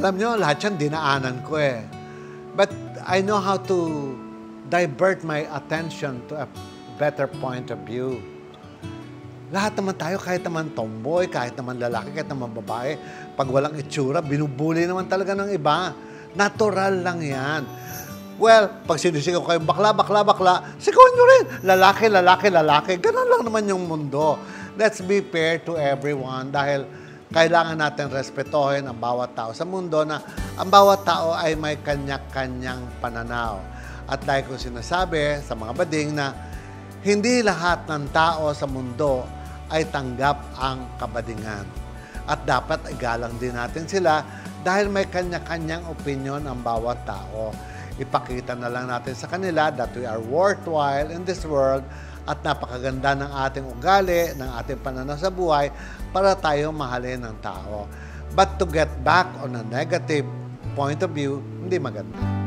Alam nyo, lahat yan dinaanan ko eh. But I know how to divert my attention to a better point of view. Lahat naman tayo, kahit naman tomboy, kahit naman lalaki, kahit naman babae, pag walang itsura, binubuli naman talaga ng iba. Natural lang yan. Well, pag sinisigaw kayo, bakla, bakla, bakla, sigawan nyo rin. Lalaki, lalaki, lalaki. Ganun lang naman yung mundo. Let's be fair to everyone dahil kailangan natin respetohin ang bawat tao sa mundo na ang bawat tao ay may kanya-kanyang pananaw. At like ko sinasabi sa mga bading na hindi lahat ng tao sa mundo ay tanggap ang kabadingan. At dapat igalang din natin sila dahil may kanya-kanyang opinion ang bawat tao. Ipakita na lang natin sa kanila that we are worthwhile in this world at napakaganda ng ating ugali, ng ating pananaw sa buhay para tayo mahalin ng tao. But to get back on a negative point of view, hindi maganda.